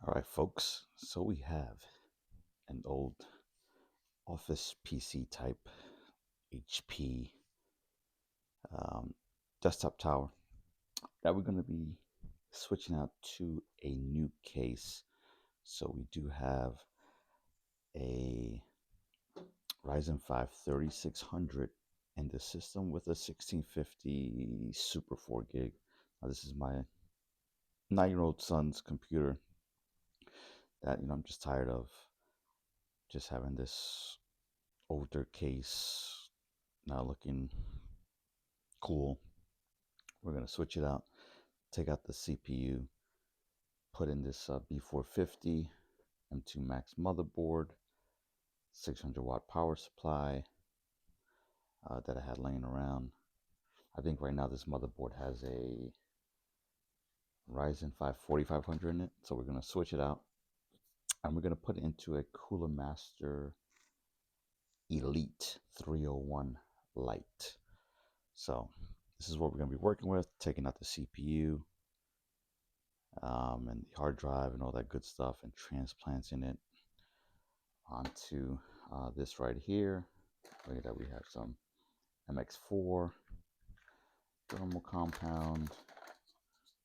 All right, folks. So we have an old office PC type HP um, desktop tower that we're going to be switching out to a new case. So we do have a Ryzen 5 3600 in the system with a 1650 Super 4 gig. Now, this is my 9-year-old son's computer that I'm just tired of just having this older case now looking cool. We're going to switch it out, take out the CPU, put in this B450 M2 Max motherboard, 600 watt power supply that I had laying around. I think right now this motherboard has a Ryzen 5 4500 in it, so we're going to switch it out and we're going to put it into a Cooler Master Elite 301 Lite. So this is what we're going to be working with, taking out the CPU, and the hard drive and all that good stuff, and transplanting it onto this right here. Look at that, we have some MX4 thermal compound.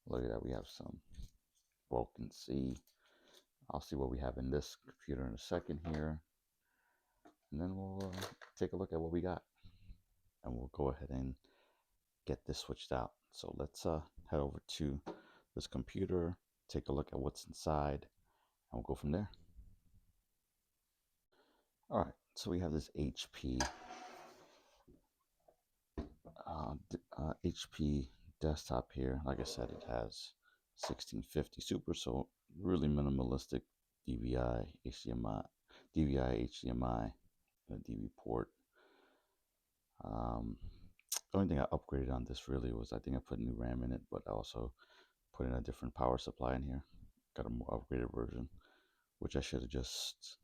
Look at that, we have some Vulcan C. I'll see what we have in this computer in a second here, and then we'll take a look at what we got, and we'll go ahead and get this switched out. So let's head over to this computer, take a look at what's inside, and we'll go from there. All right, so we have this HP HP desktop here. Like I said, it has 1650 Super, so really minimalistic DVI, HDMI, DVI, HDMI, and a DV port. The only thing I upgraded on this really was I think I put new RAM in it, but I also put in a different power supply in here. Got a more upgraded version, which I should have just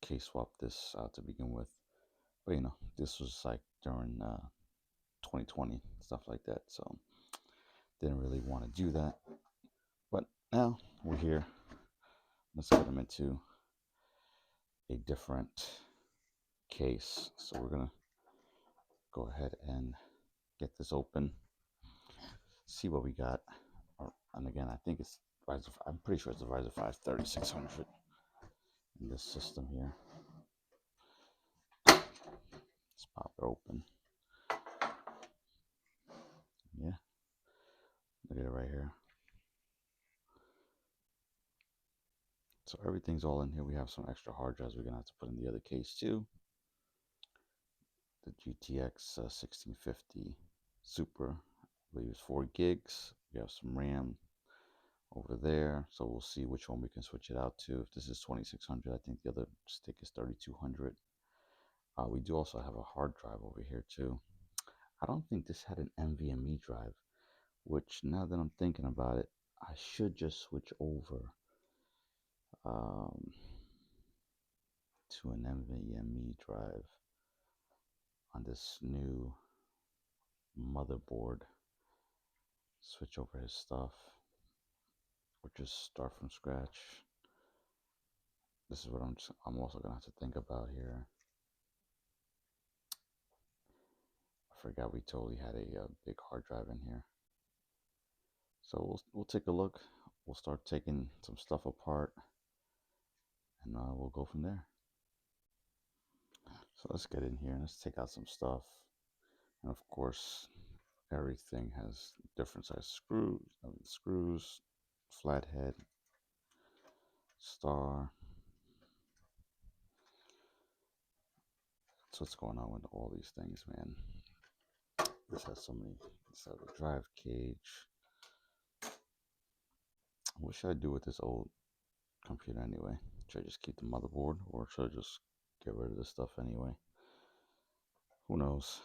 case swapped this to begin with. But this was like during 2020, stuff like that, so didn't really want to do that. But now we're here. Let's get them into a different case. So we're gonna go ahead and get this open, see what we got. And again, I think it's Ryzen. I'm pretty sure it's the Ryzen 5 3600 in this system here. Let's pop it open. Yeah, look at it right here. So everything's all in here. We have some extra hard drives we're gonna have to put in the other case too. The GTX 1650 Super, I believe it's 4 gigs. We have some RAM over there, so we'll see which one we can switch it out to. If this is 2600, I think the other stick is 3200. We do also have a hard drive over here too. I don't think this had an NVMe drive, which now that I'm thinking about it, I should just switch over to an NVMe drive on this new motherboard. Switch over his stuff, or just start from scratch. This is what I'm also gonna have to think about here. I forgot we totally had a big hard drive in here. So we'll take a look. We'll start taking some stuff apart, and we'll go from there. So let's get in here and let's take out some stuff. And of course, everything has different size screws, flathead, star. So what's going on with all these things, man? This has so many. This has a drive cage. What should I do with this old computer anyway? Should I just keep the motherboard, or should I just get rid of this stuff anyway? Who knows?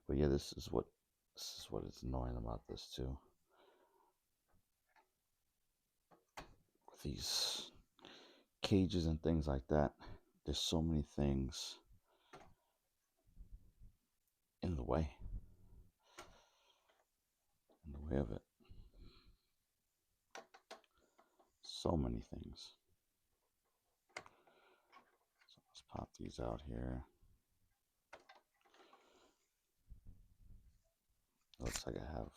But yeah, this is what is annoying about this too. With these cages and things like that, there's so many things in the way of it. So many things. So let's pop these out here. Looks like I have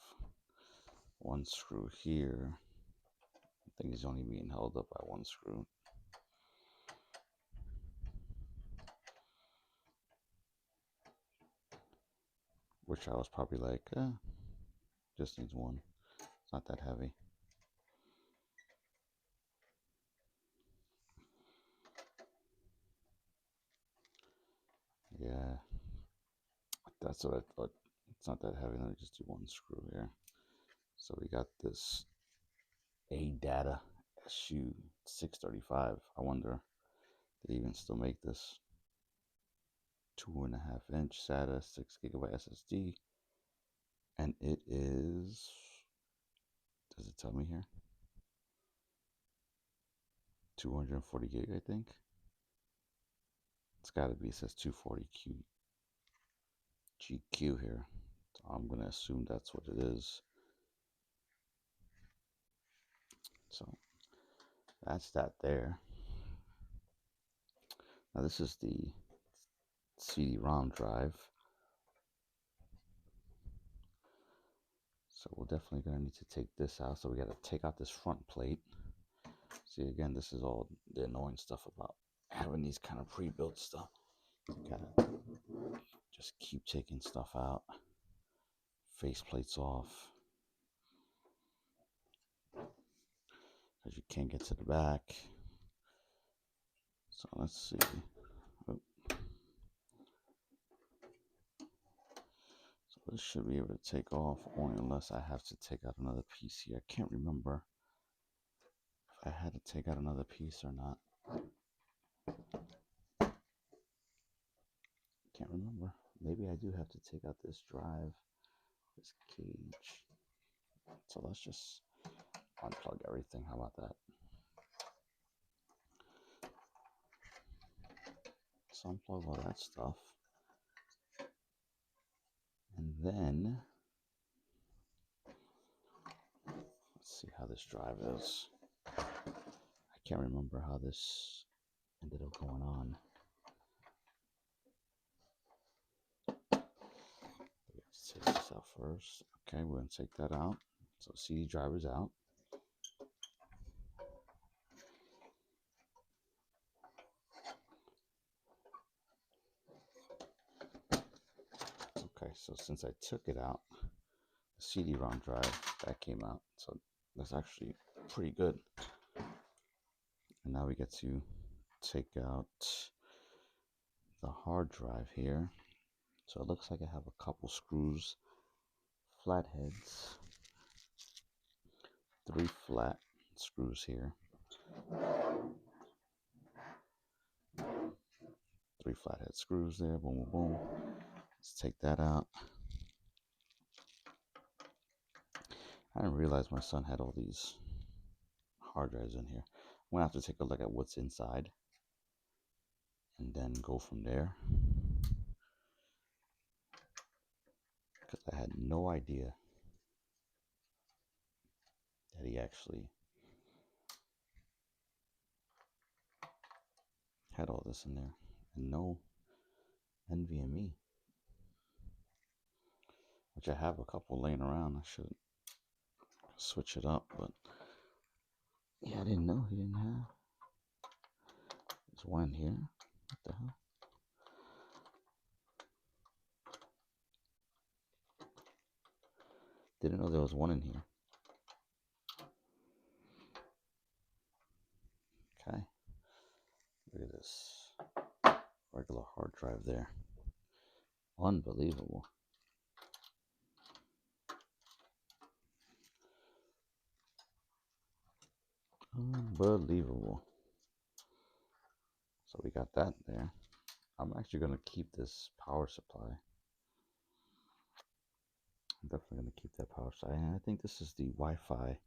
one screw here. I think he's only being held up by one screw. Which I was probably like, just needs one. It's not that heavy. Yeah, that's what I thought. It's not that heavy. Let me just do one screw here. So we got this A-Data SU 635. I wonder, they even still make this. 2.5-inch SATA, 6GB SSD, and it is, does it tell me here? 240 gig, I think. It's got to be, it says 240 GQ here. So I'm going to assume that's what it is. So that's that there. Now this is the CD-ROM drive. So we're definitely going to need to take this out. So we got to take out this front plate. See, again, this is all the annoying stuff about having these kind of pre-built stuff. You gotta just keep taking stuff out. Face plates off. Because you can't get to the back. So let's see. Oh. So this should be able to take off only unless I have to take out another piece here. I can't remember if I had to take out another piece or not. Can't remember. Maybe I do have to take out this drive, this cage. So let's just unplug everything. How about that? So unplug all that stuff. And then let's see how this drive is. I can't remember how this ended up going on. Let's take this out first. Okay, we're going to take that out. So CD drive is out. Okay, so since I took it out, the CD-ROM drive, that came out. So that's actually pretty good. And now we get to take out the hard drive here. So it looks like I have a couple screws, flatheads, 3 flat screws here. 3 flathead screws there, boom, boom, boom. Let's take that out. I didn't realize my son had all these hard drives in here. I'm gonna have to take a look at what's inside and then go from there, because I had no idea that he actually had all this in there, and no NVMe, which I have a couple laying around. I should switch it up, but yeah, I didn't know he didn't have. There's one in here. What the hell? Didn't know there was one in here. Okay. Look at this. Regular hard drive there. Unbelievable. Unbelievable. So we got that there. I'm actually going to keep this power supply. I'm definitely going to keep that power supply. And I think this is the Wi-Fi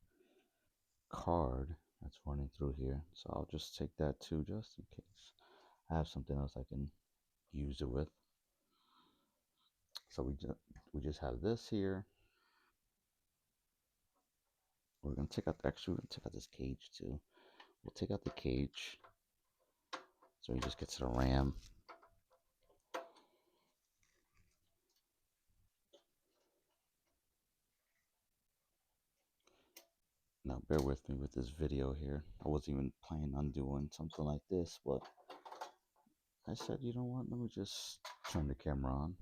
card that's running through here. So I'll just take that too, just in case I have something else I can use it with. So we just have this here. We're going to take out, actually we're going to take out this cage too. we'll take out the cage. So he just gets the RAM. Now bear with me with this video here. I wasn't even planning on doing something like this, but I said, you know what, let me just turn the camera on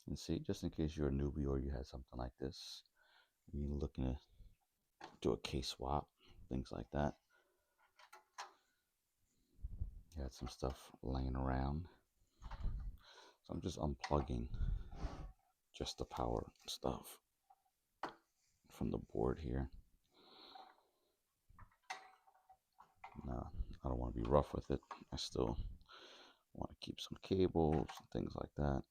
and see, just in case you're a newbie or you had something like this. You're looking to do a case swap, things like that. You had some stuff laying around. So I'm just unplugging just the power stuff from the board here. No, I don't want to be rough with it. I still want to keep some cables and things like that.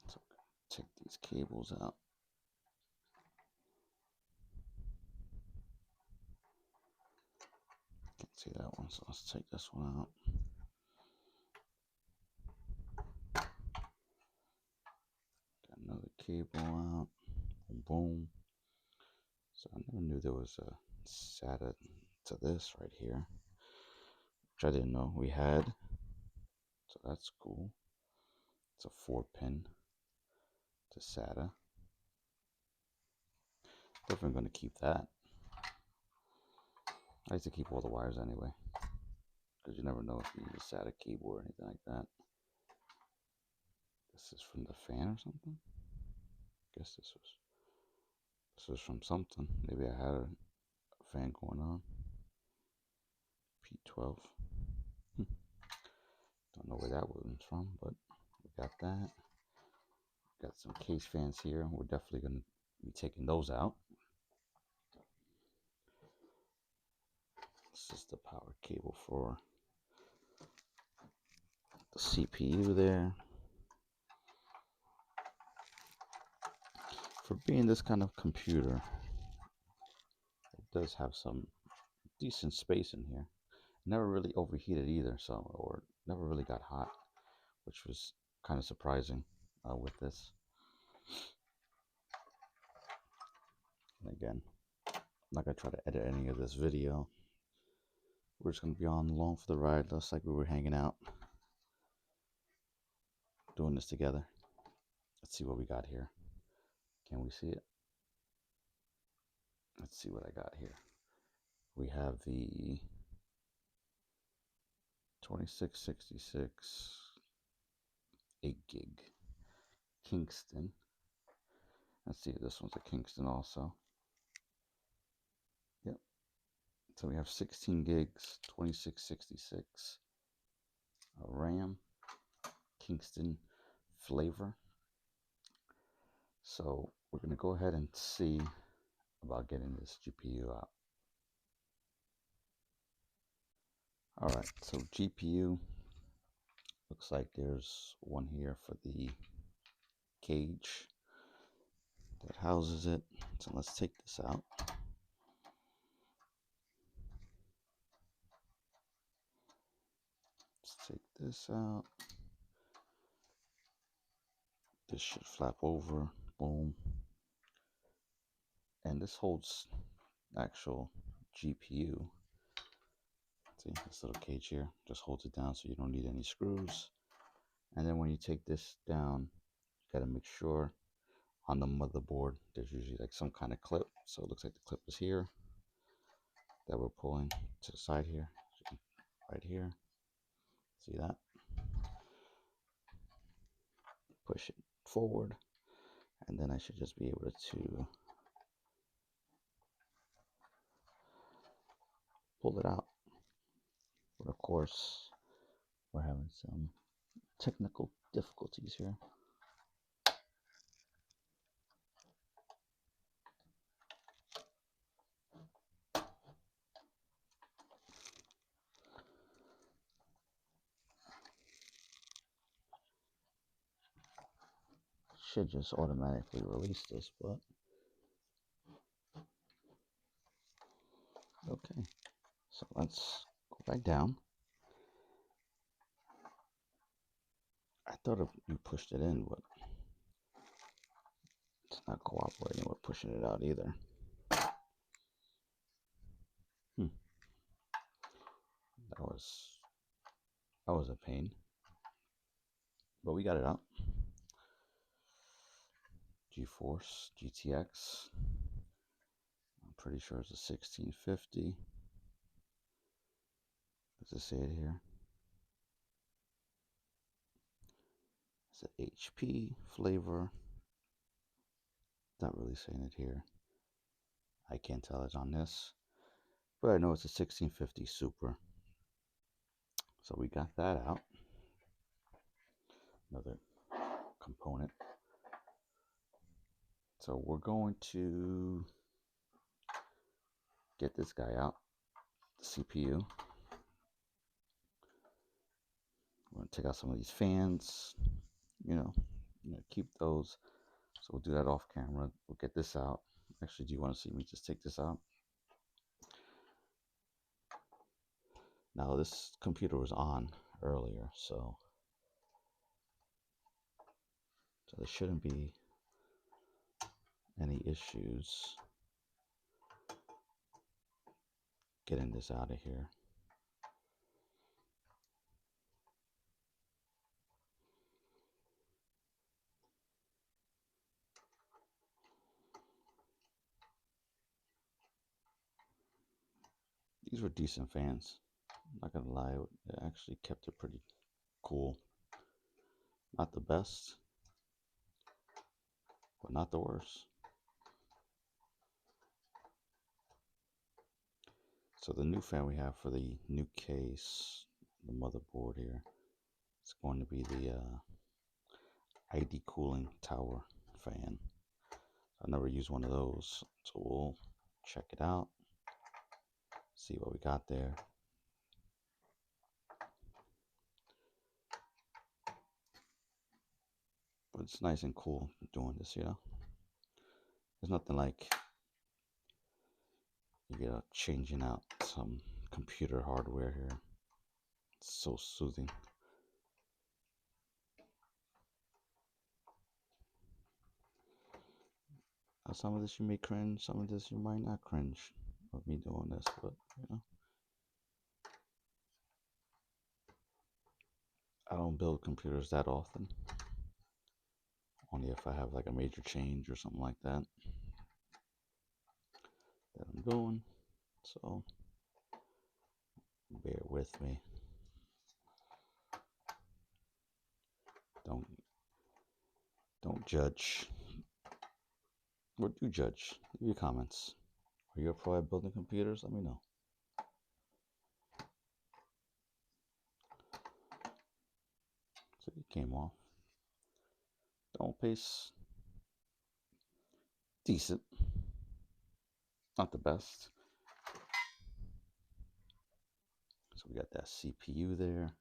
So take these cables out. Can't see that one, so let's take this one out. Got another cable out. Boom, boom. So I never knew there was a SATA to this right here, which I didn't know we had. So that's cool. It's a 4-pin to SATA. Definitely going to keep that. I like to keep all the wires anyway, because you never know if you need a SATA cable or anything like that. This is from the fan or something. Guess this was from something. Maybe I had a fan going on. P12. Don't know where that was from, but we got that. Got some case fans here. We're definitely going to be taking those out. This is the power cable for the CPU there. For being this kind of computer, it does have some decent space in here. Never really overheated either, or never really got hot, which was kind of surprising with this. And again, I'm not gonna try to edit any of this video. We're just gonna be on along for the ride, just like we were hanging out, doing this together. Let's see what we got here. Can we see it? Let's see what I got here. We have the 2666 8 gig Kingston. Let's see if this one's a Kingston also. Yep. So we have 16 gigs, 2666 RAM, Kingston flavor. So we're going to go ahead and see about getting this GPU out. All right, so GPU, looks like there's one here for the cage that houses it. So let's take this out. Let's take this out. This should flap over, boom. And this holds actual GPU. See, this little cage here just holds it down so you don't need any screws. And then when you take this down, you got to make sure on the motherboard there's usually like some kind of clip. So it looks like the clip is here that we're pulling to the side here, right here. See that? Push it forward, and then I should just be able to pull it out. But of course, we're having some technical difficulties here. Should just automatically release this, but okay. So let's go back down. I thought you pushed it in, but it's not cooperating with pushing it out either. That was a pain, but we got it out. GeForce GTX. I'm pretty sure it's a 1650. Does it say it here? It's an HP flavor. Not really saying it here. I can't tell it on this, but I know it's a 1650 Super. So we got that out. Another component. So we're going to get this guy out, the CPU. We're going to take out some of these fans, you know, keep those. So we'll do that off camera. We'll get this out. Actually, do you want to see me just take this out? Now, this computer was on earlier, so there shouldn't be any issues getting this out of here. These were decent fans. I'm not gonna lie, it actually kept it pretty cool. Not the best, but not the worst. So the new fan we have for the new case, the motherboard here, it's going to be the ID cooling tower fan. I've never used one of those, so we'll check it out, see what we got there. But it's nice and cool doing this, you know. There's nothing like changing out some computer hardware here. It's so soothing. Now, some of this you may cringe, some of this you might not cringe of me doing this, but you know, I don't build computers that often. Only if I have like a major change or something like that I'm doing. So bear with me. Don't judge. Or do judge. Leave your comments. Are you a pro at building computers? Let me know. So it came off. Tone paste. Decent. Not the best. So we got that CPU there.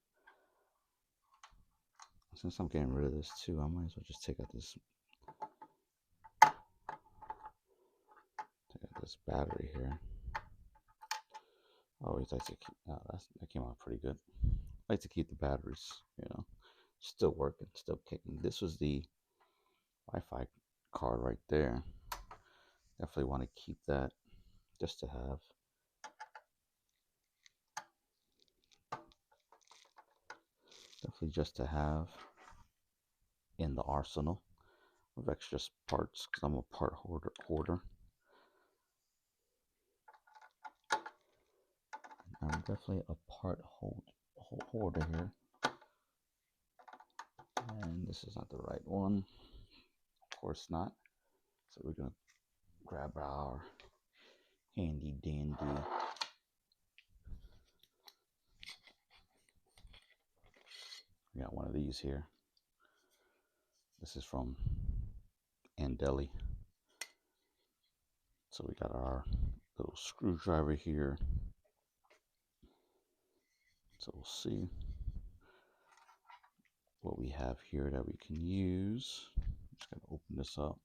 Since I'm getting rid of this too, I might as well just take out this battery here. I always like to keep, that came out pretty good. I like to keep the batteries, you know, still working, still kicking. This was the Wi-Fi card right there. Definitely want to keep that just to have. Definitely just to have in the arsenal of extra parts, because I'm a part hoarder. I'm definitely a part hoarder here. And this is not the right one. Of course not. So we're going to grab our handy dandy we got one of these here. This is from Andeli. So we got our little screwdriver here. So we'll see what we have here that we can use. I'm just going to open this up.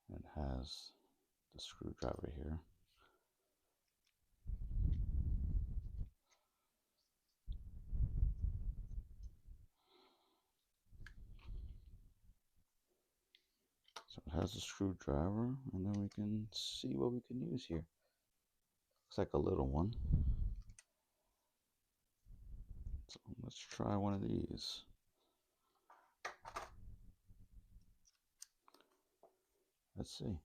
And it has the screwdriver here. has a screwdriver, and then we can see what we can use here. Looks like a little one. So let's try one of these. Let's see.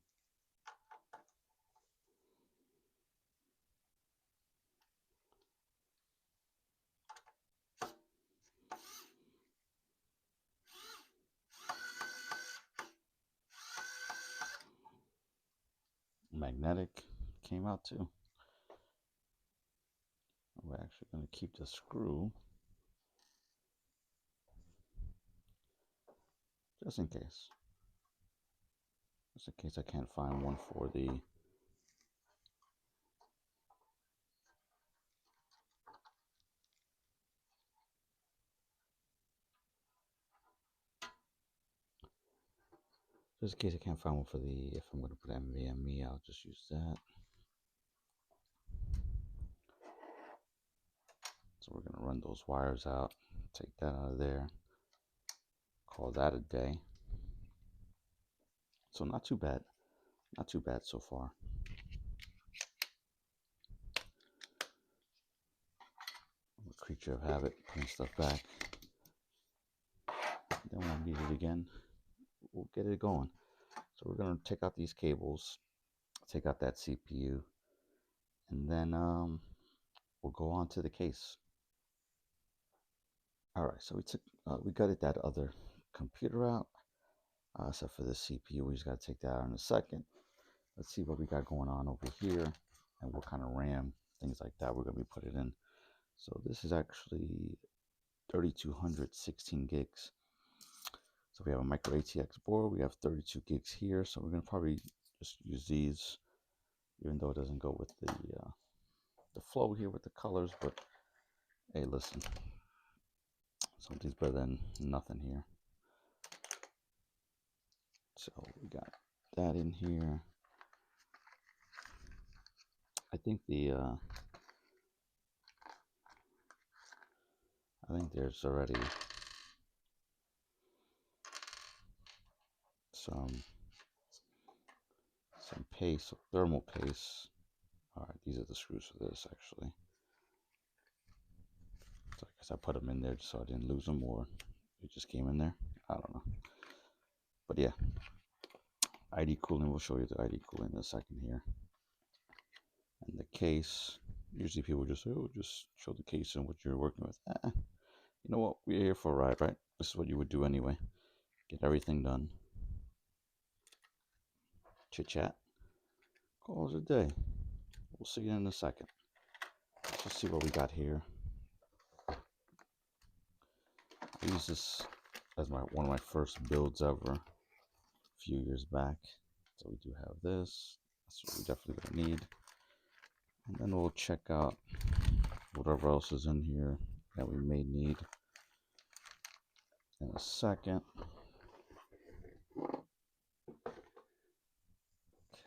Magnetic came out too. We're actually going to keep the screw just in case. Just in case I can't find one for the just in case I can't find one for the, if I'm going to put NVMe, I'll just use that. So we're going to run those wires out, take that out of there, call that a day. So not too bad so far. I'm a creature of habit, putting stuff back. Then when I need it again, we'll get it going. So we're going to take out these cables, take out that CPU, and then we'll go on to the case. All right, so we gutted that other computer out, except for the CPU. We just got to take that out in a second. Let's see what we got going on over here and what kind of RAM, things like that, we're going to be putting in. So this is actually 3200 16 gigs. So we have a micro ATX board. We have 32 gigs here. So we're going to probably just use these, even though it doesn't go with the flow here with the colors. But hey, listen, something's better than nothing here. So we got that in here. I think there's already some paste, thermal paste. All right, these are the screws for this actually. So I guess I put them in there just so I didn't lose them, or it just came in there. I don't know. But yeah, ID cooling. We'll show you the ID cooling in a second here. And the case. Usually people just say, "Oh, just show the case and what you're working with." You know what? We're here for a ride, right? This is what you would do anyway. Get everything done. Chit chat. Calls a day. We'll see you in a second. Let's just see what we got here. I used this as one of my first builds ever a few years back. So we do have this. That's what we're definitely gonna need. And then we'll check out whatever else is in here that we may need in a second.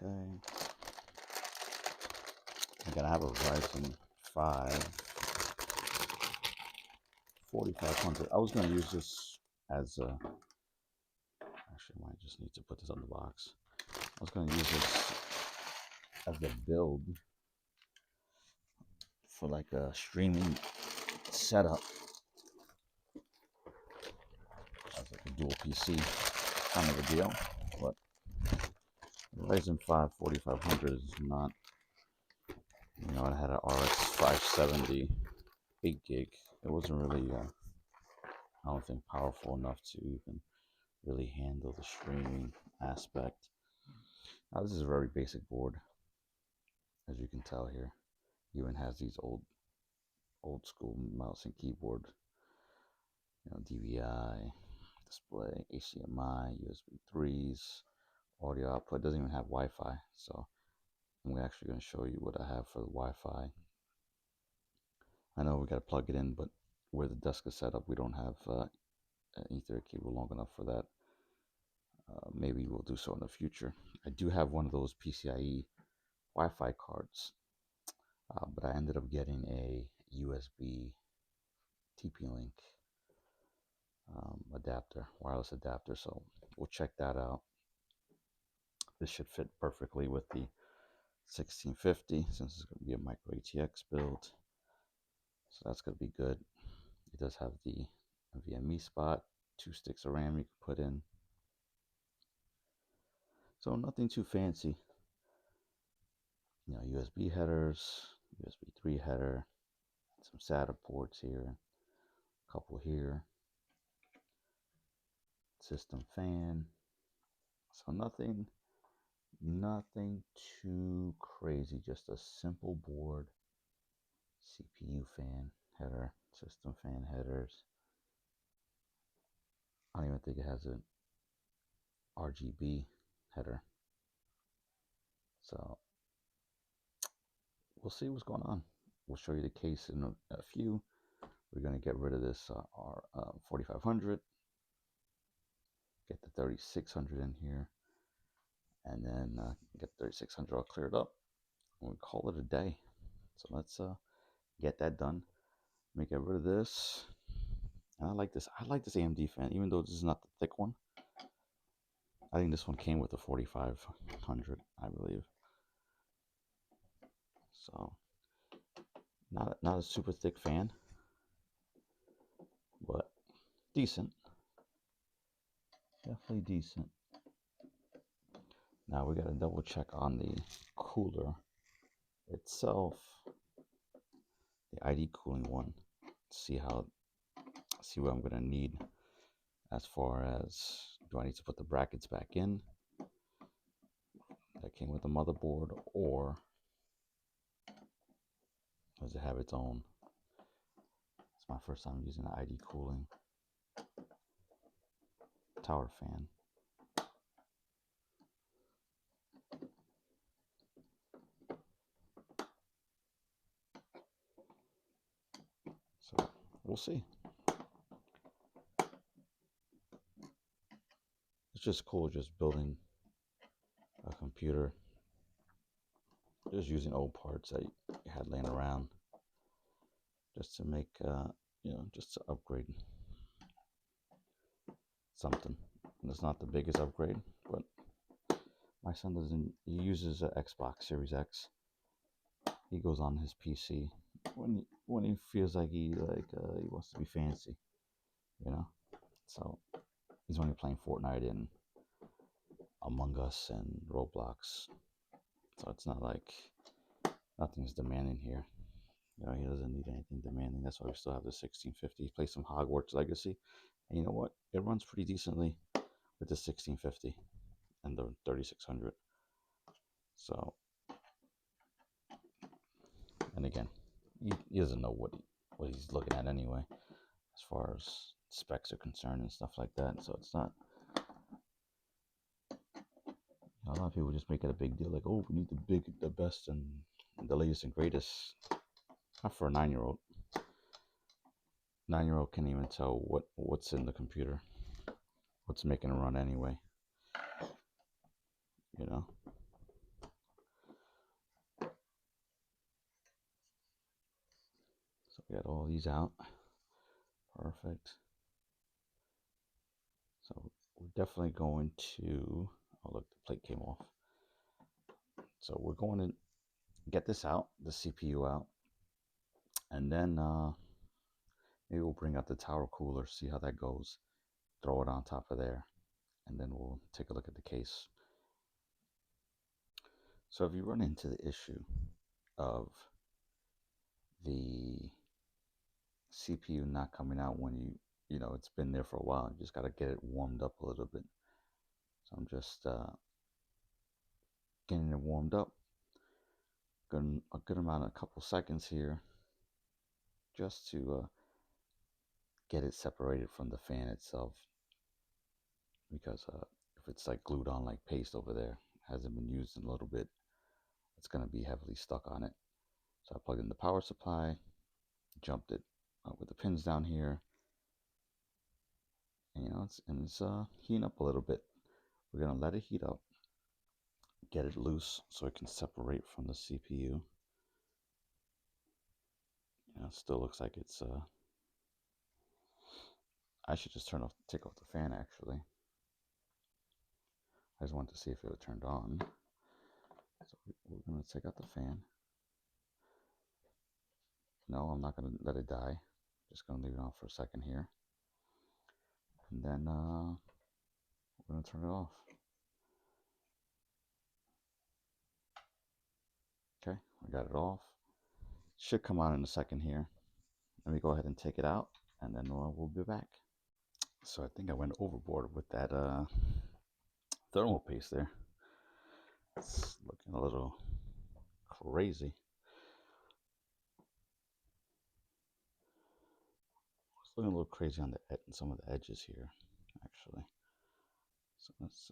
Okay. I'm gonna have a Ryzen 5 4500. I was gonna use this as a, actually I might just need to put this on the box. I was gonna use this as a build for like a streaming setup, as like a dual PC kind of a deal, but Ryzen 5 4500 is not, you know, I had an RX 570 8 gig. It wasn't really, I don't think, powerful enough to even really handle the streaming aspect. Now this is a very basic board, as you can tell here. It even has these old school mouse and keyboard, you know, DVI display, HDMI, USB 3s, audio output. It doesn't even have Wi-Fi, so I'm actually going to show you what I have for the Wi-Fi. I know we got to plug it in, but where the desk is set up, we don't have an Ethernet cable long enough for that. Maybe we'll do so in the future. I do have one of those PCIe Wi-Fi cards, but I ended up getting a USB TP-Link adapter, wireless adapter. So we'll check that out. This should fit perfectly with the 1650 since it's going to be a micro ATX build. So that's going to be good. It does have the NVMe spot, 2 sticks of RAM you can put in. So nothing too fancy. You know, USB headers, USB 3 header, some SATA ports here, a couple here, system fan. So nothing too crazy, just a simple board, CPU fan header, system fan headers. I don't even think it has an RGB header. So we'll see what's going on. We'll show you the case in a few. We're going to get rid of this our 4500, get the 3600 in here, and then get 3600 all cleared up, and we call it a day. So let's get that done. Let me get rid of this. And I like this AMD fan, even though this is not the thick one. I think this one came with the 4500, I believe. So not a super thick fan, but decent. Definitely decent. Now we got to double check on the cooler itself, the ID cooling one. See what I'm gonna need as far as, do I need to put the brackets back in that came with the motherboard, or does it have its own? It's my first time using the ID cooling tower fan. So we'll see. It's just cool just building a computer, just using old parts that you had laying around, just to make, just to upgrade something. And it's not the biggest upgrade, but my son he uses an Xbox Series X. He goes on his PC when he feels like he wants to be fancy, you know. So he's only playing Fortnite and Among Us and Roblox. So it's not like nothing's demanding here. You know, he doesn't need anything demanding. That's why we still have the 1650. Play some Hogwarts Legacy. And you know what? It runs pretty decently with the 1650 and the 3600. So, and again, he doesn't know what he's looking at anyway, as far as specs are concerned and stuff like that. So it's not, a lot of people just make it a big deal, like, oh, we need the best and the latest and greatest. Not for a 9-year-old. 9-year-old can't even tell what's in the computer, what's making it run anyway. You know. So we got all these out. Perfect. So we're definitely going to. Oh look, the plate came off. So we're going to get this out, the CPU out, and then maybe we'll bring out the tower cooler, see how that goes. Throw it on top of there, and then we'll take a look at the case. So if you run into the issue of the CPU not coming out when it's been there for a while, you just got to get it warmed up a little bit. So I'm just getting it warmed up, a good amount, a couple seconds here, just to get it separated from the fan itself, because if it's like glued on like paste over there, hasn't been used in a little bit, it's going to be heavily stuck on it. So I plugged in the power supply, jumped it with the pins down here, and it's heating up a little bit. We're going to let it heat up, get it loose so it can separate from the CPU. It still looks like it's I should just take off the fan actually. I just wanted to see if it was turned on. So we're going to take out the fan. No, I'm not going to let it die. Just going to leave it on for a second here. And then we're going to turn it off. Okay, we got it off. Should come on in a second here. Let me go ahead and take it out, and then we'll be back. So I think I went overboard with that thermal paste there. It's looking a little crazy. It's looking a little crazy on some of the edges here, actually. So let's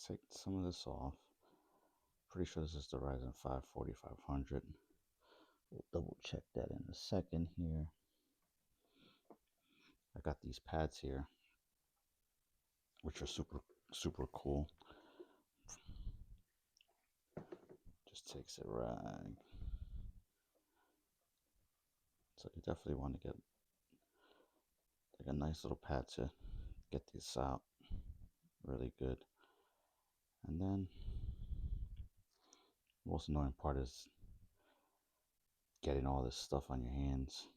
take some of this off. Pretty sure this is the Ryzen 5 4500. We'll double check that in a second here. I got these pads here, which are super cool. Just takes a rag. So you definitely want to get like a nice little pad to get this out really good. And then the most annoying part is getting all this stuff on your hands.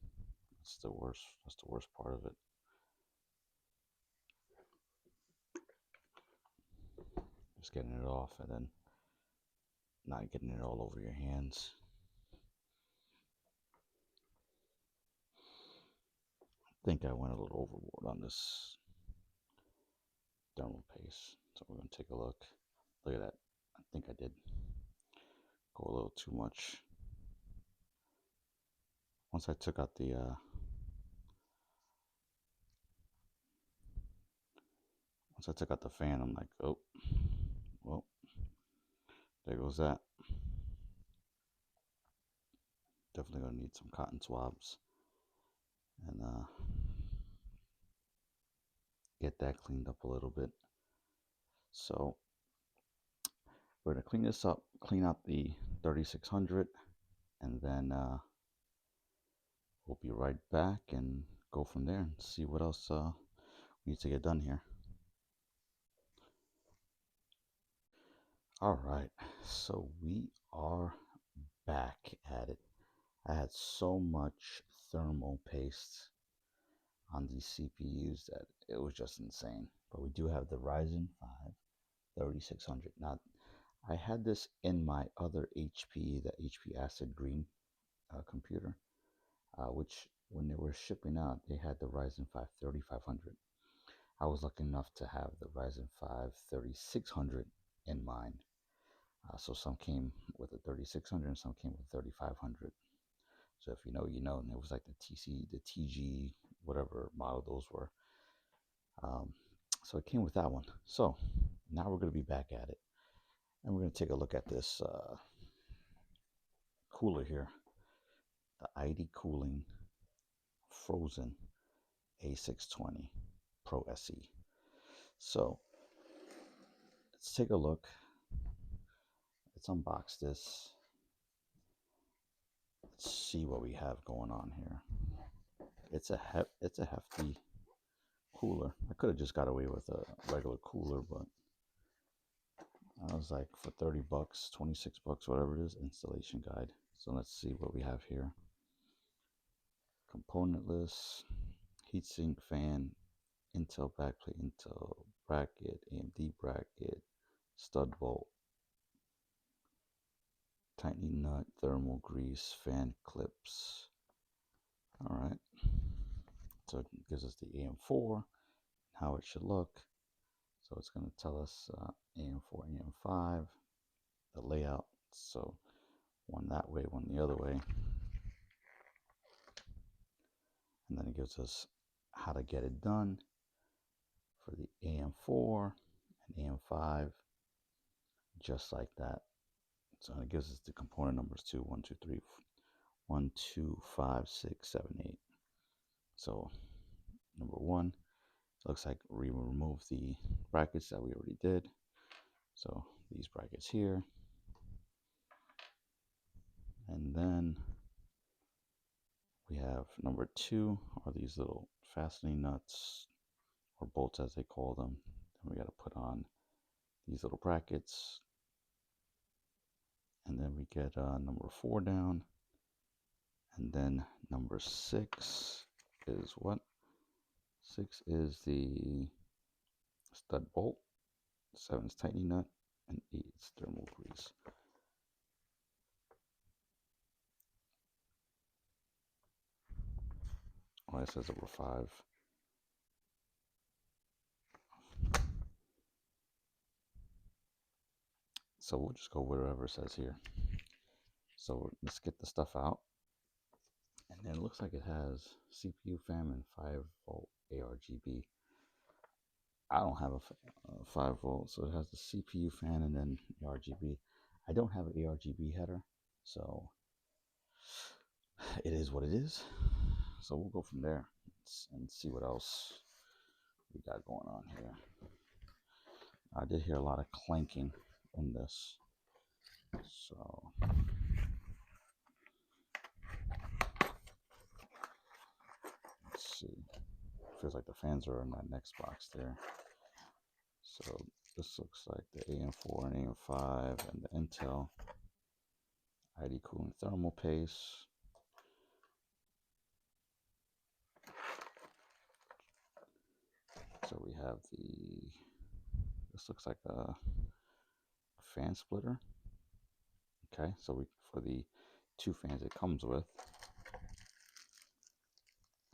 That's the worst. That's the worst part of it. Just getting it off and then not getting it all over your hands. I think I went a little overboard on this thermal paste. So we're going to take a look. Look at that. I think I did go a little too much. Once I took out the fan, I'm like, oh, well, there goes that. Definitely gonna need some cotton swabs and get that cleaned up a little bit. So we're gonna clean this up, clean out the 3600, and then we'll be right back and go from there and see what else we need to get done here. All right, so we are back at it. I had so much thermal paste on these CPUs that it was just insane. But we do have the Ryzen 5 3600. Now, I had this in my other HP, the HP Acid Green computer, which when they were shipping out, they had the Ryzen 5 3500. I was lucky enough to have the Ryzen 5 3600 in mine. So some came with a 3600 and some came with 3500. So if you know, you know. And it was like the TG, whatever model those were. So it came with that one. So now we're going to be back at it. And we're going to take a look at this cooler here. The ID Cooling Frozen A620 Pro SE. So let's take a look. Let's unbox this. Let's see what we have going on here. It's a hefty cooler. I could have just got away with a regular cooler, but I was like, for 30 bucks, 26 bucks, whatever it is, installation guide. So let's see what we have here. Component list, heatsink fan, Intel backplate, Intel bracket, AMD bracket, stud bolt, tightening nut, thermal grease, fan clips. All right. So it gives us the AM4, how it should look. So it's going to tell us AM4, AM5, the layout. So one that way, one the other way. And then it gives us how to get it done for the AM4 and AM5, just like that. So it gives us the component numbers too, 1, 2, 3, 1, 2, 5, 6, 7, 8. So number 1, it looks like we remove the brackets that we already did. So these brackets here. And then we have have number 2 are these little fastening nuts, or bolts as they call them. Then we got to put on these little brackets. And then we get number 4 down. And then number 6 is what? 6 is the stud bolt, 7 is tightening nut, and 8 is thermal grease. Oh, it says number 5. So we'll just go wherever it says here. So let's get the stuff out. And then it looks like it has CPU fan and 5-volt ARGB. I don't have a 5-volt, so it has the CPU fan and then RGB. I don't have an ARGB header, so it is what it is. So we'll go from there and see what else we got going on here. I did hear a lot of clanking in this, so let's see. Feels like the fans are in that next box there. So this looks like the AM4 and AM5 and the Intel ID cooling thermal paste. So we have this looks like a fan splitter. Okay, so for the 2 fans it comes with,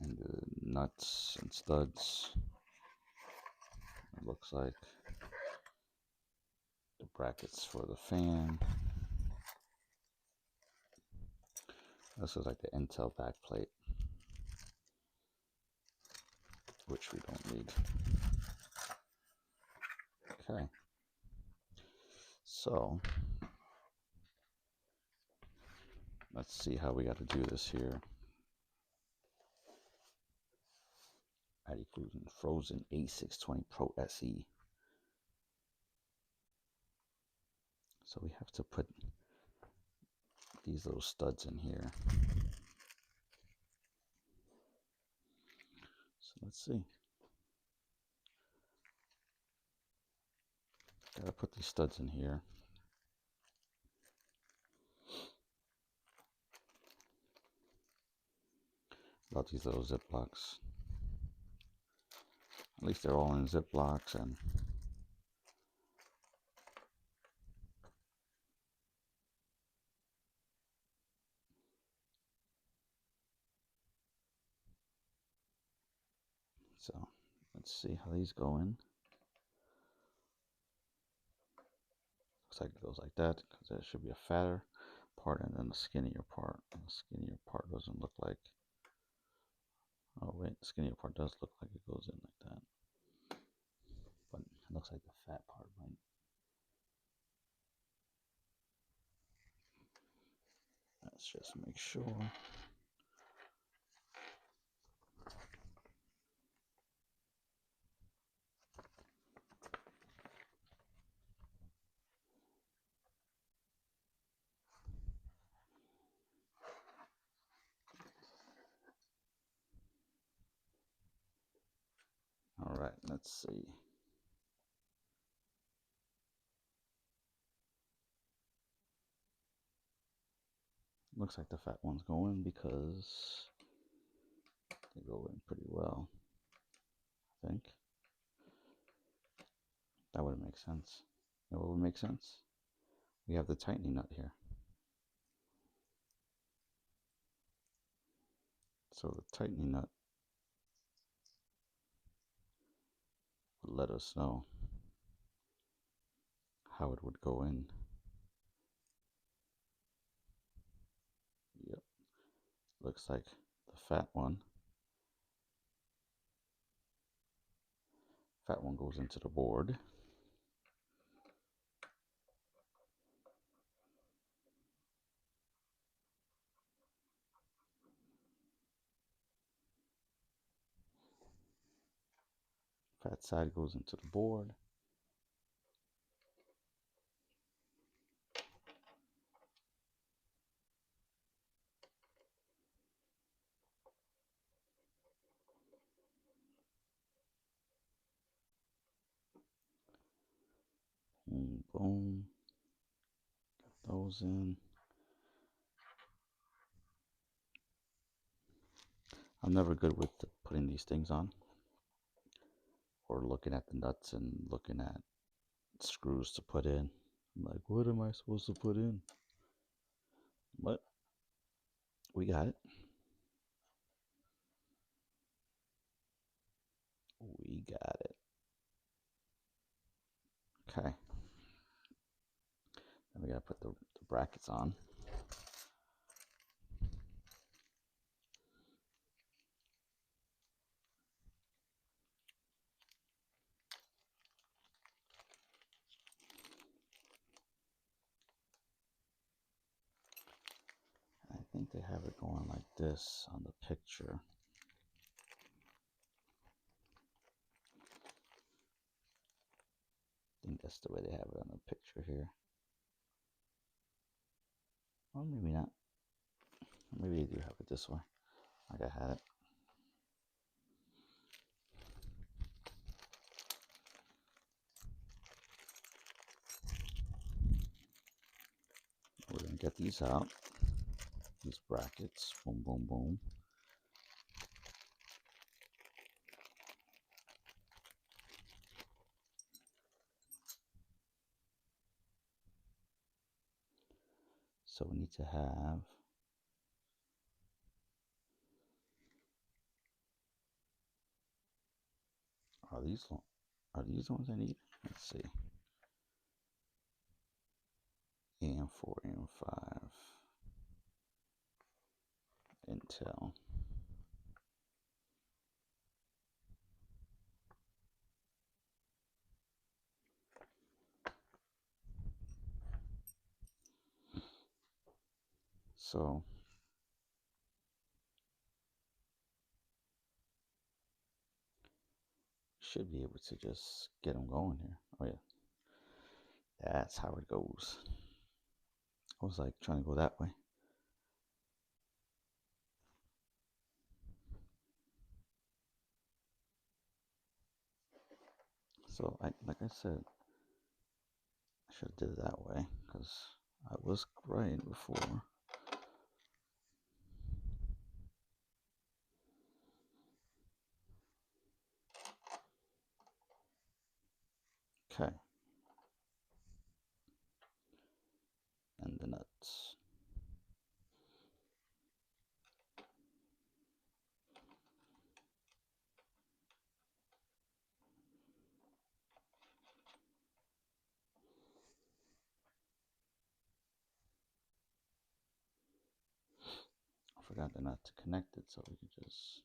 and the nuts and studs, it looks like the brackets for the fan. This is like the Intel backplate, which we don't need. Okay, so let's see how we got to do this here. ID Frozen A620 Pro SE. So we have to put these little studs in here. So let's see. Gotta put these studs in here. About these little Ziplocs. At least they're all in Ziplocs, and so let's see how these go in. Looks like it goes like that, because there should be a fatter part and then a skinnier part. And the skinnier part doesn't look like, oh wait, the skinnier part does look like it goes in like that. But it looks like the fat part might. Let's just make sure. All right, let's see. Looks like the fat ones go in because they go in pretty well, I think. That would make sense. You know what would make sense? We have the tightening nut here. So the tightening nut would let us know how it would go in. Yep. Looks like the fat one goes into the board. Fat side goes into the board. boom. Get those in. I'm never good with putting these things on or looking at the nuts and looking at screws to put in. I'm like, what am I supposed to put in? But we got it. We got it. Okay. Then we gotta put the brackets on. I think they have it going like this on the picture. I think that's the way they have it on the picture here. Or maybe not. Maybe they do have it this way, like I had it. We're gonna get these out. These brackets. Boom, boom, boom. So we need to have are these the ones I need? Let's see. AM4, AM5, Intel. So should be able to just get them going here. Oh yeah, that's how it goes. I was like trying to go that way. So like I said, I should have did it that way because I was right before. Okay. And the nuts. I forgot the nut to connect it, so we can just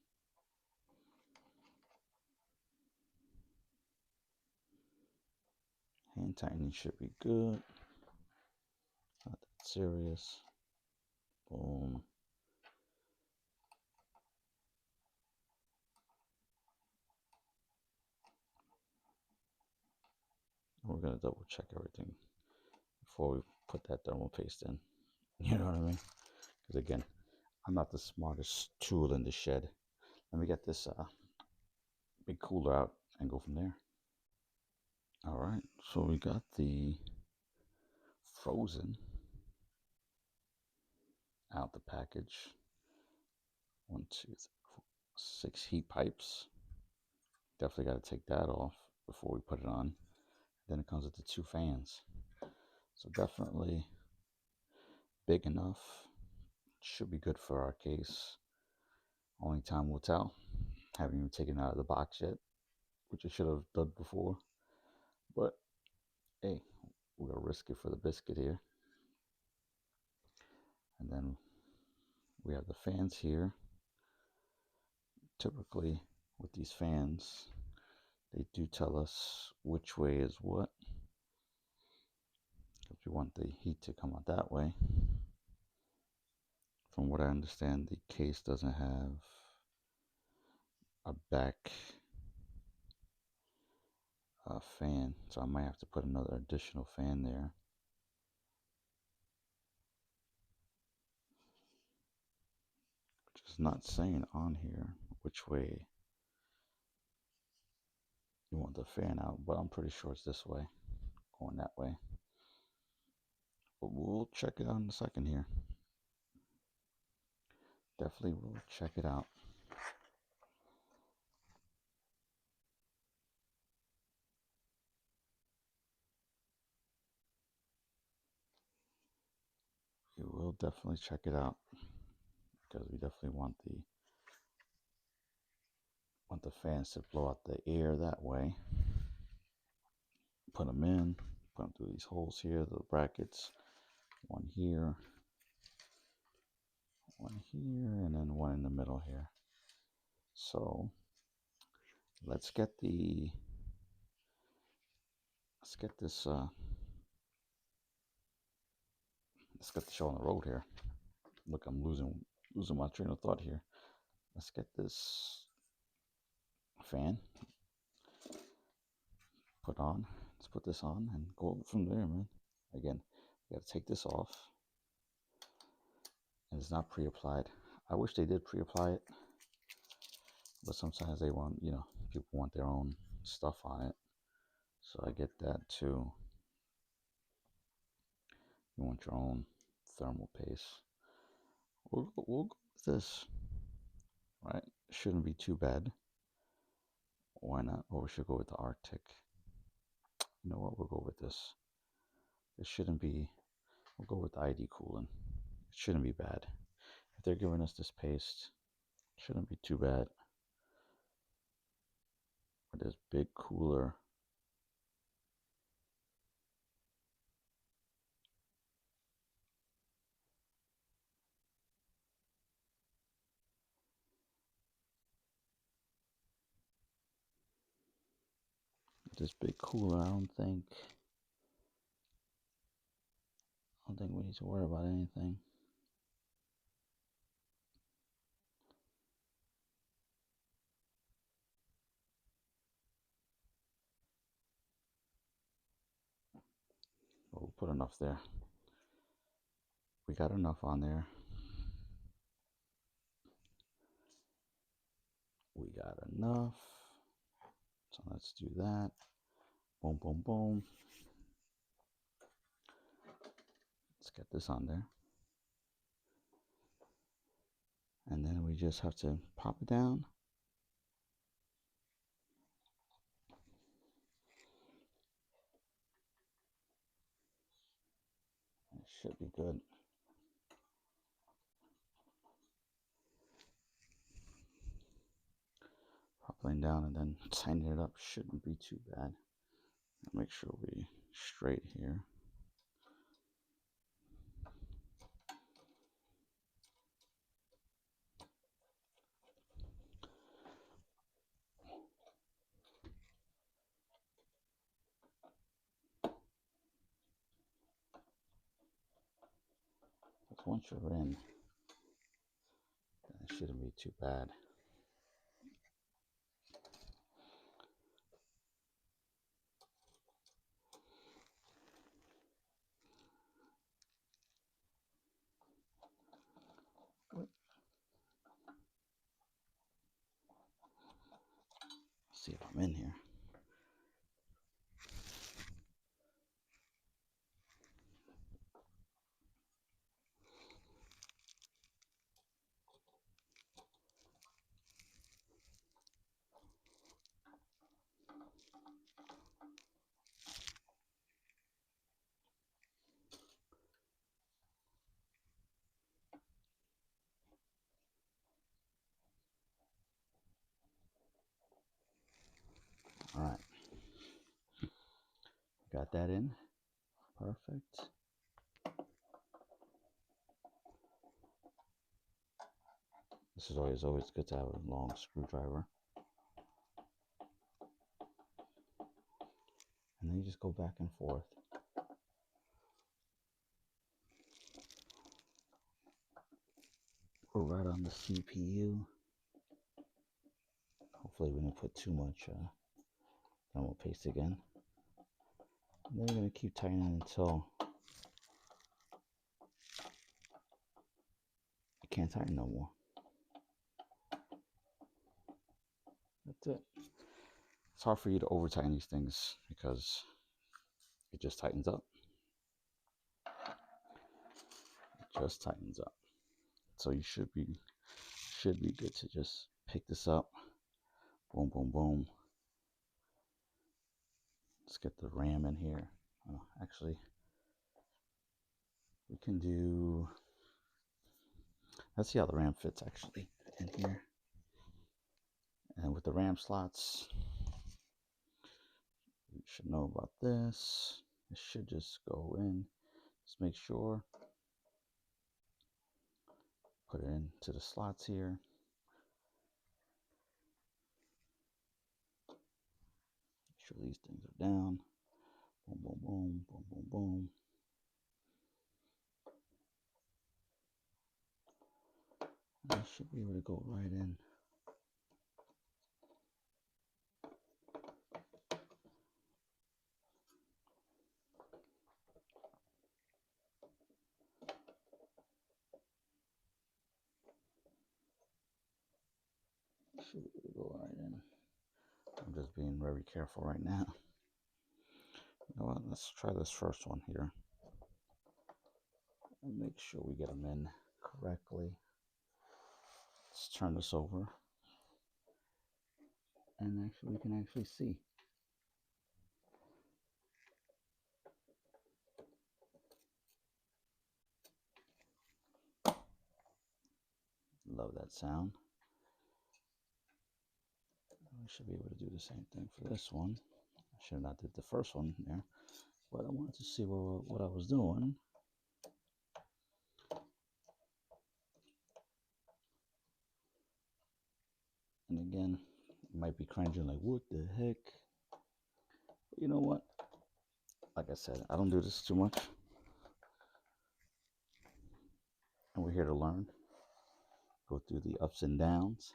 hand tightening should be good. Not that serious. Boom. We're gonna double check everything before we put that thermal paste in. You know what I mean? Because again, I'm not the smartest tool in the shed. Let me get this big cooler out and go from there. All right, so we got the frozen out the package. 1, 2, 3, 4, 6 heat pipes. Definitely got to take that off before we put it on. Then it comes with the 2 fans. So definitely big enough. Should be good for our case. Only time will tell. Haven't even taken it out of the box yet, which I should have done before. But hey, we're gonna risk it for the biscuit here. And then we have the fans here. Typically with these fans, they do tell us which way is what. If you want the heat to come out that way. From what I understand, the case doesn't have a back fan, so I might have to put another additional fan there. Which is not saying on here which way you want the fan out, but I'm pretty sure it's this way, going that way. But we'll check it out in a second here. Definitely will check it out. We will definitely check it out because we definitely want the fans to blow out the air that way. Put them in, put them through these holes here, the brackets. One here, and then one in the middle here. So let's get this let's get the show on the road here. Look, I'm losing my train of thought here. Let's get this fan put on. Let's put this on and go from there, man. Again, you gotta take this off. And it's not pre-applied. I wish they did pre-apply it, but sometimes they want, people want their own stuff on it. So I get that too. You want your own thermal paste. We'll go with this, right? Shouldn't be too bad. Why not? Or we should go with the Arctic. You know what? We'll go with this. It shouldn't be. We'll go with the ID cooling. It shouldn't be bad. If they're giving us this paste, it shouldn't be too bad. With this big cooler. This big cooler, I don't think we need to worry about anything. We'll put enough there. We got enough on there. We got enough. So let's do that. Boom, boom, boom. Let's get this on there. And then we just have to pop it down. It should be good. Popping down and then tightening it up shouldn't be too bad. Make sure we straight here. But once you're in, it shouldn't be too bad. See if I'm in here. All right. Got that in. Perfect. This is always good to have a long screwdriver. And then you just go back and forth. We're right on the CPU. Hopefully we didn't put too much thermal paste again. And then you're going to keep tightening until you can't tighten no more. That's it. It's hard for you to over tighten these things because it just tightens up. just tightens up. So you should be good to just pick this up. Boom, boom, boom. Let's get the RAM in here. Actually, we can do. Let's see how the RAM fits actually in here. And with the RAM slots, you should know about this. It should just go in. Just make sure. Put it into the slots here. Make sure these things are down. Boom, boom, boom, boom, boom, boom. And I should be able to go right in. Should be able to go right in. I'm just being very careful right now. You know what? Let's try this first one here. And make sure we get them in correctly. Let's turn this over. And actually, we can actually see. Love that sound. We should be able to do the same thing for this one. I should have not did the first one there, but I wanted to see what I was doing. And again, you might be cringing like, what the heck? But you know what? Like I said, I don't do this too much. And we're here to learn. Go through the ups and downs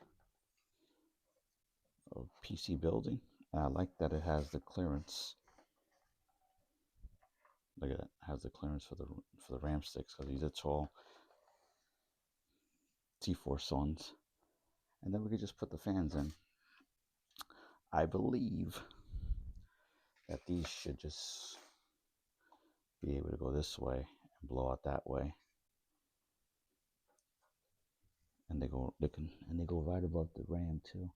of PC building. And I like that it has the clearance. Look at that. It has the clearance for the RAM sticks, because these are tall T-Force ones. And then we could just put the fans in. I believe that these should just be able to go this way and blow out that way. And they go right above the RAM too.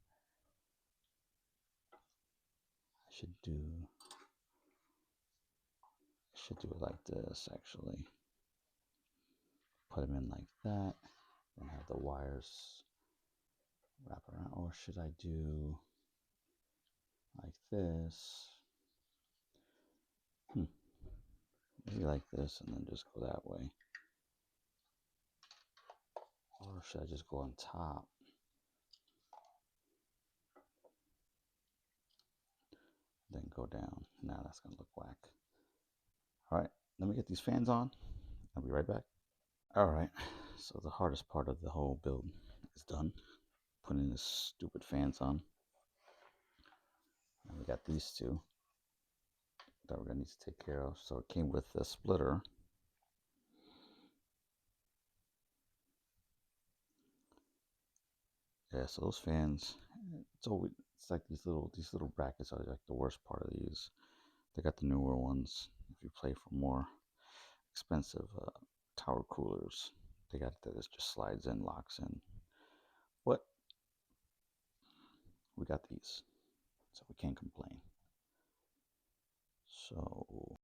I should do it like this actually. Put them in like that, and have the wires wrap around. Or should I do like this? Maybe like this, and then just go that way. Or should I just go on top? Then go down. Now that's gonna look whack. All right, let me get these fans on. I'll be right back. All right, so the hardest part of the whole build is done. Putting these stupid fans on. And we got these two that we're gonna need to take care of. So it came with a splitter. Yeah, so those fans, it's like these little brackets are like the worst part of these. They got the newer ones. If you play for more expensive tower coolers, they got that it just slides in, locks in. But we got these, so we can't complain. So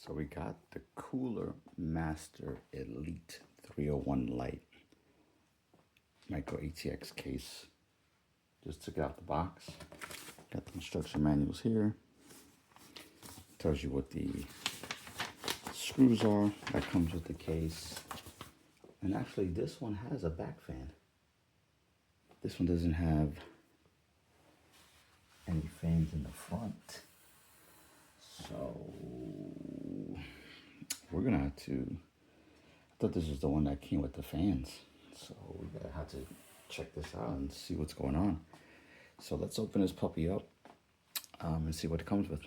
So we got the Cooler Master Elite 301 Lite micro ATX case. Just took it out the box. Got the instruction manuals here. Tells you what the screws are that comes with the case. And actually this one has a back fan. This one doesn't have any fans in the front. So we're gonna have to, I thought this was the one that came with the fans. So we're gonna have to check this out and see what's going on. So let's open this puppy up and see what it comes with.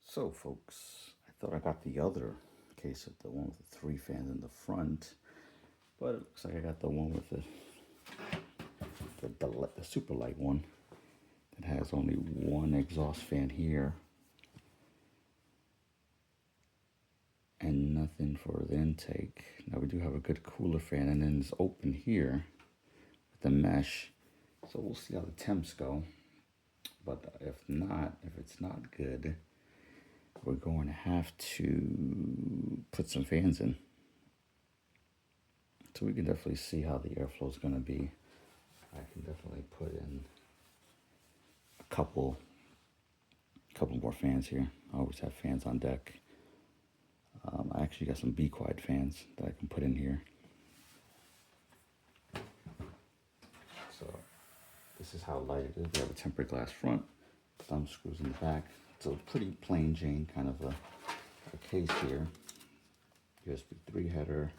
So folks, I thought I got the other case with the one with the 3 fans in the front, but it looks like I got the one with the super light one that has only one exhaust fan here and nothing for the intake. Now we do have a good cooler fan, and then it's open here with the mesh. So we'll see how the temps go. But if it's not good, we're going to have to put some fans in. So we can definitely see how the airflow is going to be. I can definitely put in a couple more fans here. I always have fans on deck. I actually got some Be Quiet fans that I can put in here. So this is how light it is. We have a tempered glass front, thumb screws in the back. It's a pretty plain Jane kind of a case here. USB 3 header.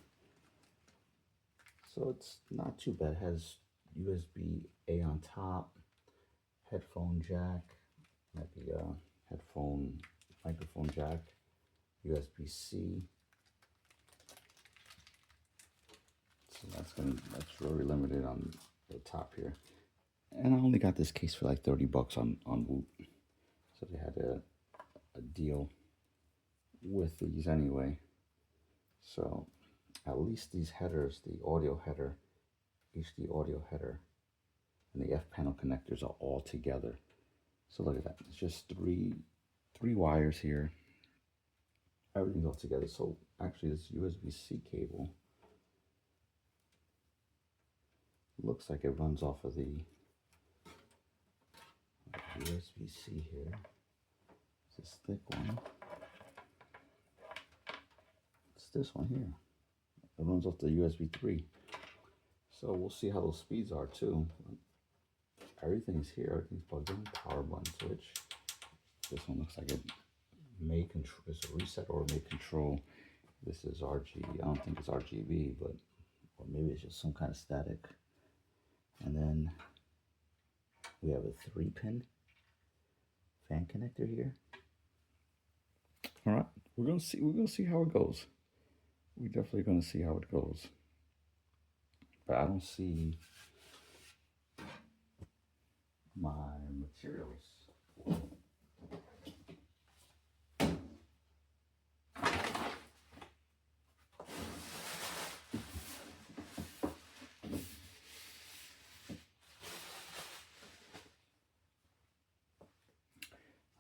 So it's not too bad. It has USB A on top, headphone jack, might be a microphone jack, USB-C. So that's very limited on the top here. And I only got this case for like 30 bucks on Woot. So they had a deal with these anyway. So at least these headers, the audio header, HD audio header, and the F panel connectors are all together. So look at that. It's just three wires here. Everything's all together. So actually this USB-C cable looks like it runs off of the USB-C here. It's this thick one. It's this one here. It runs off the USB 3. So we'll see how those speeds are too. Everything's here. Everything's plugged in. Power button switch. This one looks like it may control. It's a reset or may control. This is RG. I don't think it's RGB, but or maybe it's just some kind of static. And then we have a 3-pin fan connector here. All right, we're gonna see how it goes. We're definitely gonna see how it goes. But I don't see my materials.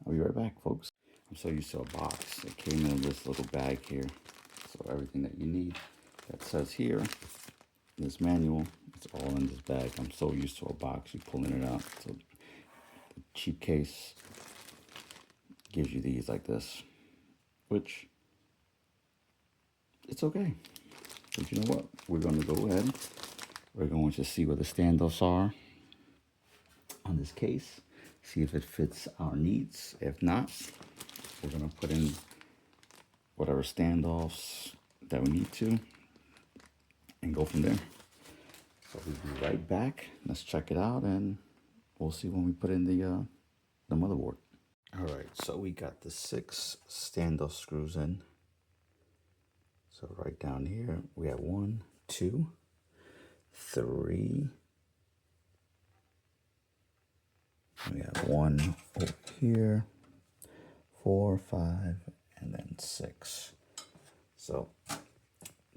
I'll be right back, folks. I'm so used to a box. It came in this little bag here. So everything that you need that says here, this manual, it's all in this bag. I'm so used to a box, you pulling it out. So the cheap case gives you these like this, which it's okay. But you know what? We're going to go ahead. We're going to see what the standoffs are on this case. See if it fits our needs. If not, we're going to put in whatever standoffs that we need to and go from there. So we'll be right back. Let's check it out and we'll see when we put in the motherboard. All right, so we got the 6 standoff screws in. So right down here, we have 1, 2, 3. We have 1 over here, 4, 5, and then 6. So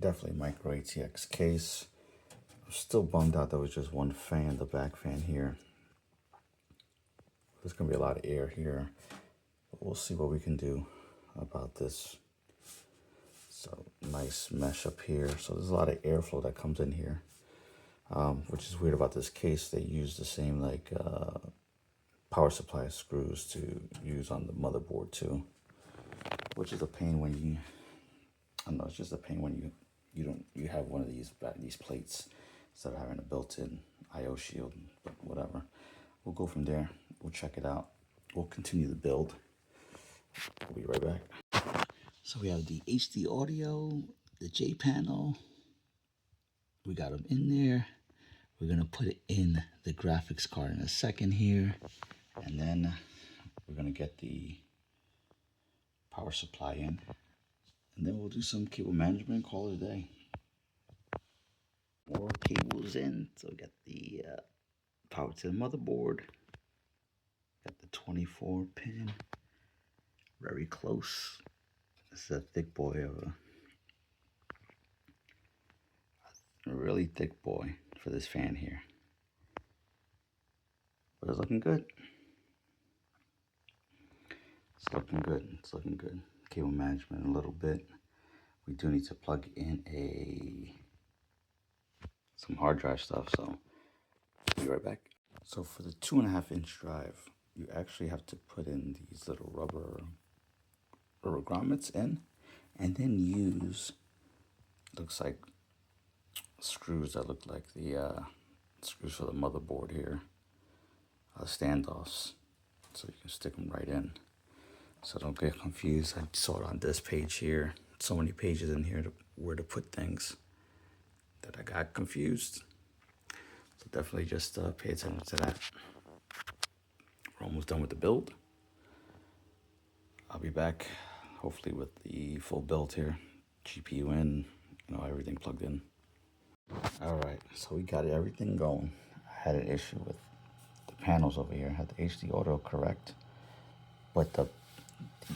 definitely micro ATX case. I'm still bummed out there was just 1 fan, the back fan here. There's gonna be a lot of air here, but we'll see what we can do about this. So nice mesh up here. So there's a lot of airflow that comes in here, which is weird about this case. They use the same like power supply screws to use on the motherboard too, which is a pain when you, I don't know, it's just a pain when you have one of these plates instead of having a built-in I/O shield. But whatever, we'll go from there. We'll check it out. We'll continue the build. We'll be right back. So we have the HD audio, the J panel. We got them in there. We're gonna put it in the graphics card in a second here, and then we're gonna get the power supply in, and then we'll do some cable management. Call it a day. More cables in. So we got the power to the motherboard. Got the 24 pin. Very close. This is a thick boy of a really thick boy for this fan here. But it's looking good. It's looking good. It's looking good. Cable management a little bit. We do need to plug in some hard drive stuff, so I'll be right back. So for the 2.5-inch drive, you actually have to put in these little rubber grommets in, and then use, looks like screws that look like the screws for the motherboard here, standoffs, so you can stick them right in. So don't get confused. I saw it on this page here. So many pages in here where to put things that I got confused. So definitely just pay attention to that. We're almost done with the build. I'll be back hopefully with the full build here. GPU in, everything plugged in. All right, so we got everything going. I had an issue with the panels over here. I had the HD auto correct, but the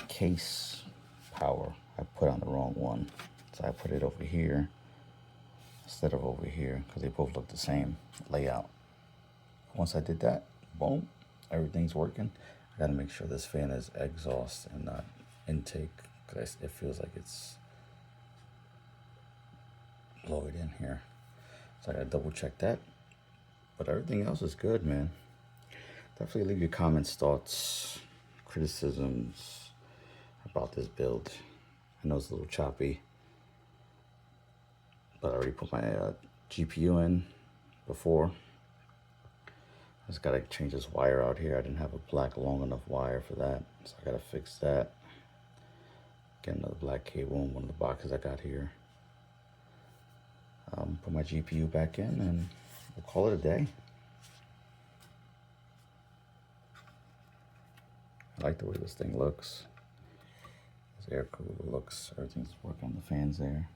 case power I put on the wrong one. So I put it over here instead of over here because they both look the same layout. Once I did that, boom, everything's working. I gotta make sure this fan is exhaust and not intake because it feels like it's blowing in here. So I gotta double check that. But everything else is good, man. Definitely leave your comments, thoughts, criticisms about this build. I know it's a little choppy, but I already put my GPU in before. I just gotta change this wire out here. I didn't have a black long enough wire for that, so I gotta fix that. Get another black cable in one of the boxes I got here. Put my GPU back in and we'll call it a day. I like the way this thing looks. This air cooler looks, everything's working on the fans there.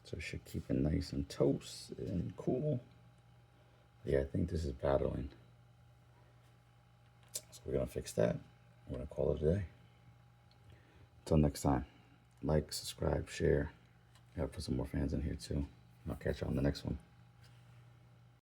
So it should keep it nice and toast and cool. Yeah, I think this is battling. So we're gonna fix that. We're gonna call it a day. Until next time, like, subscribe, share. I gotta put some more fans in here too. I'll catch you on the next one.